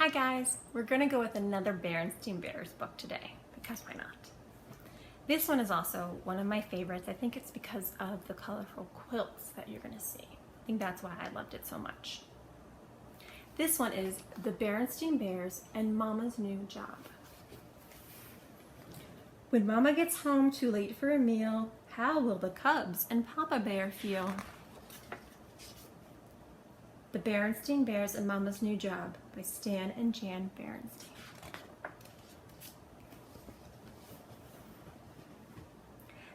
Hi guys, we're going to go with another Berenstain Bears book today, because why not? This one is also one of my favorites. I think it's because of the colorful quilts that you're going to see. I think that's why I loved it so much. This one is The Berenstain Bears and Mama's New Job. When Mama gets home too late for a meal, how will the cubs and Papa Bear feel? The Berenstain Bears and Mama's New Job by Stan and Jan Berenstain.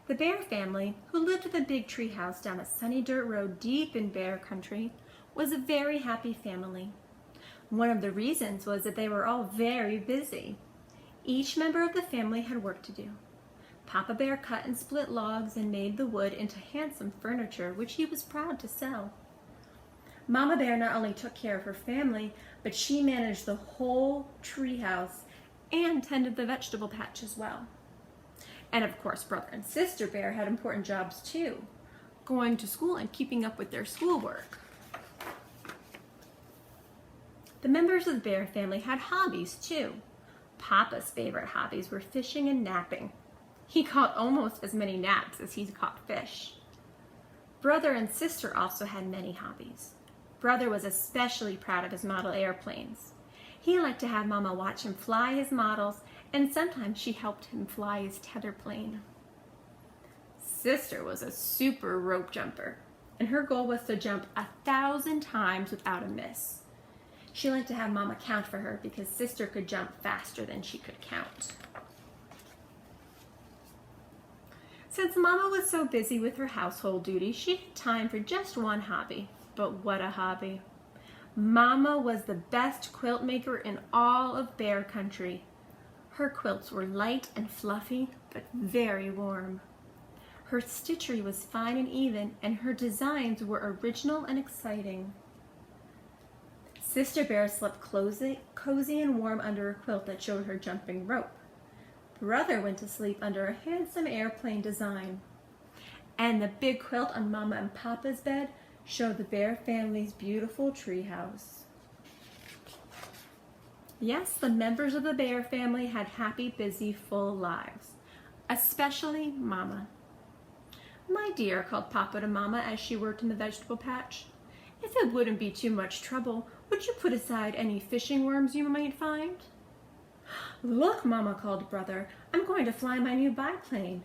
The Bear family, who lived in a big tree house down a sunny dirt road deep in Bear country, was a very happy family. One of the reasons was that they were all very busy. Each member of the family had work to do. Papa Bear cut and split logs and made the wood into handsome furniture, which he was proud to sell. Mama Bear not only took care of her family, but she managed the whole tree house and tended the vegetable patch as well. And of course, Brother and Sister Bear had important jobs too, going to school and keeping up with their schoolwork. The members of the Bear family had hobbies too. Papa's favorite hobbies were fishing and napping. He caught almost as many naps as he caught fish. Brother and Sister also had many hobbies. Brother was especially proud of his model airplanes. He liked to have Mama watch him fly his models, and sometimes she helped him fly his tether plane. Sister was a super rope jumper, and her goal was to jump 1,000 times without a miss. She liked to have Mama count for her because Sister could jump faster than she could count. Since Mama was so busy with her household duties, she had time for just one hobby. But what a hobby. Mama was the best quilt maker in all of Bear country. Her quilts were light and fluffy, but very warm. Her stitchery was fine and even, and her designs were original and exciting. Sister Bear slept cozy and warm under a quilt that showed her jumping rope. Brother went to sleep under a handsome airplane design. And the big quilt on Mama and Papa's bed showed the Bear family's beautiful treehouse. Yes, the members of the Bear family had happy, busy, full lives, especially Mama. "My dear," called Papa to Mama as she worked in the vegetable patch, "if it wouldn't be too much trouble, would you put aside any fishing worms you might find?" "Look," Mama called Brother, "I'm going to fly my new biplane."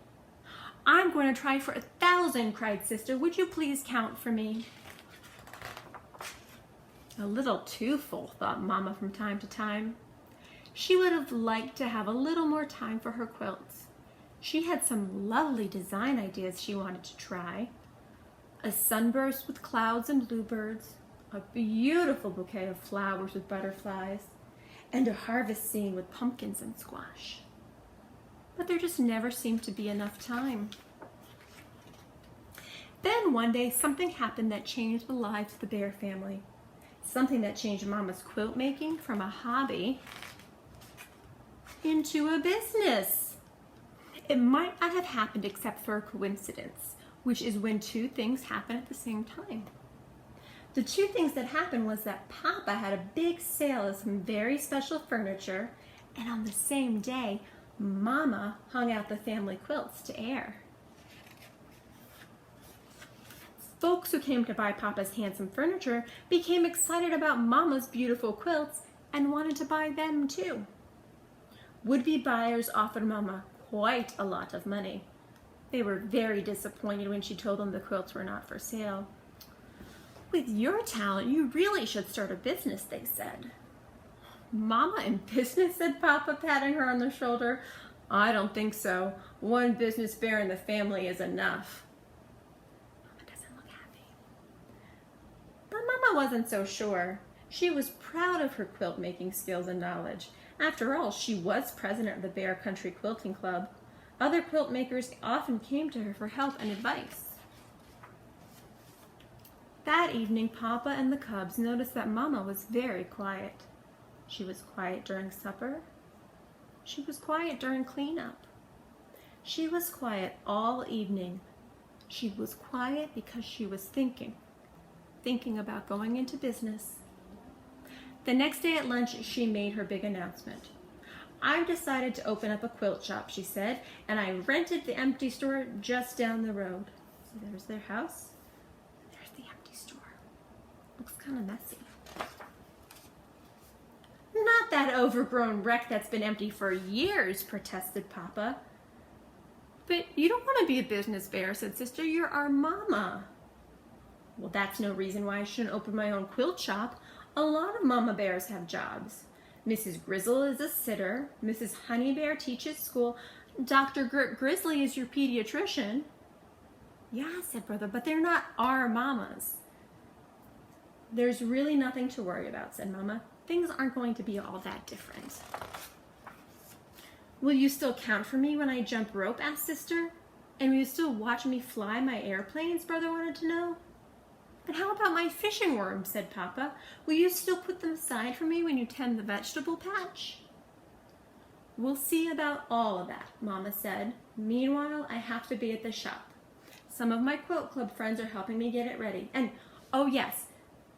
"I'm going to try for 1,000, cried Sister. "Would you please count for me?" A little too full, thought Mama from time to time. She would have liked to have a little more time for her quilts. She had some lovely design ideas she wanted to try. A sunburst with clouds and bluebirds, a beautiful bouquet of flowers with butterflies, and a harvest scene with pumpkins and squash. But there just never seemed to be enough time. Then one day something happened that changed the lives of the Bear family. Something that changed Mama's quilt making from a hobby into a business. It might not have happened except for a coincidence, which is when two things happen at the same time. The two things that happened was that Papa had a big sale of some very special furniture, and on the same day, Mama hung out the family quilts to air. Folks who came to buy Papa's handsome furniture became excited about Mama's beautiful quilts and wanted to buy them too. Would-be buyers offered Mama quite a lot of money. They were very disappointed when she told them the quilts were not for sale. "With your talent, you really should start a business," they said. "Mama in business?" said Papa, patting her on the shoulder. "I don't think so. One business bear in the family is enough." Mama doesn't look happy. But Mama wasn't so sure. She was proud of her quilt making skills and knowledge. After all, she was president of the Bear Country Quilting Club. Other quilt makers often came to her for help and advice. That evening, Papa and the cubs noticed that Mama was very quiet. She was quiet during supper. She was quiet during cleanup. She was quiet all evening. She was quiet because she was thinking about going into business. The next day at lunch, she made her big announcement. "I've decided to open up a quilt shop," she said, "and I rented the empty store just down the road." So there's their house. There's the empty store. Looks kind of messy. "Not that overgrown wreck that's been empty for years," protested Papa. "But you don't want to be a business bear," said Sister. "You're our mama." "Well, that's no reason why I shouldn't open my own quilt shop. A lot of mama bears have jobs. Mrs. Grizzle is a sitter. Mrs. Honey Bear teaches school. Dr. Gert Grizzly is your pediatrician." "Yeah," said Brother, "but they're not our mamas." "There's really nothing to worry about," said Mama. "Things aren't going to be all that different." "Will you still count for me when I jump rope?" asked Sister. "And will you still watch me fly my airplanes?" Brother wanted to know. "And how about my fishing worms?" said Papa. "Will you still put them aside for me when you tend the vegetable patch?" "We'll see about all of that," Mama said. "Meanwhile, I have to be at the shop. Some of my quilt club friends are helping me get it ready. And, oh yes,"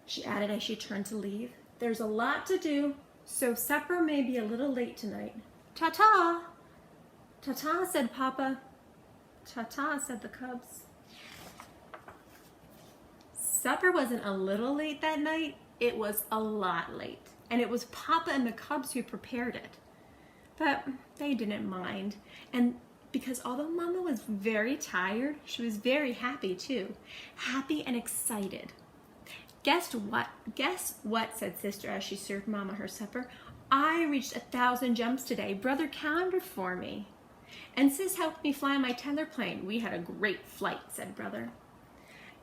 she added as she turned to leave, "there's a lot to do, so supper may be a little late tonight. Ta-ta!" "Ta-ta," said Papa. "Ta-ta," said the cubs. Supper wasn't a little late that night, it was a lot late. And it was Papa and the cubs who prepared it. But they didn't mind. And because although Mama was very tired, she was very happy too. Happy and excited. Guess what, said Sister as she served Mama her supper. "I reached 1,000 jumps today. Brother counted for me. And Sis helped me fly my tether plane. We had a great flight," said Brother.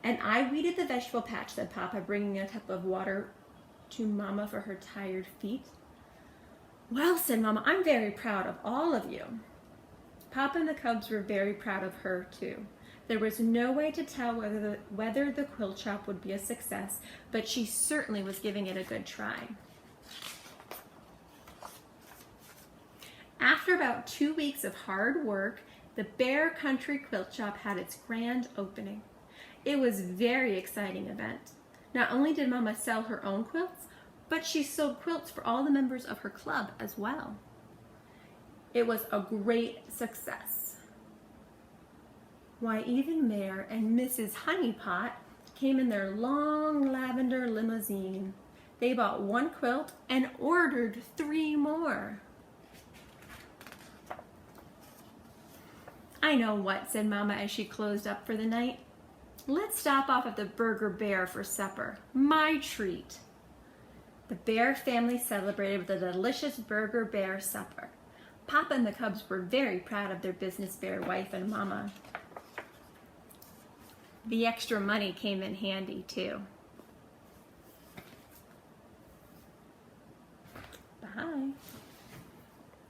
"And I weeded the vegetable patch," said Papa, bringing a cup of water to Mama for her tired feet. "Well," said Mama, "I'm very proud of all of you." Papa and the cubs were very proud of her too. There was no way to tell whether the quilt shop would be a success, but she certainly was giving it a good try. After about 2 weeks of hard work, the Bear Country Quilt Shop had its grand opening. It was a very exciting event. Not only did Mama sell her own quilts, but she sold quilts for all the members of her club as well. It was a great success. Why, even Mayor and Mrs. Honeypot came in their long lavender limousine. They bought 1 quilt and ordered 3 more. "I know what," said Mama as she closed up for the night. "Let's stop off at the Burger Bear for supper. My treat." The Bear family celebrated with a delicious Burger Bear supper. Papa and the cubs were very proud of their business bear wife and Mama. The extra money came in handy too.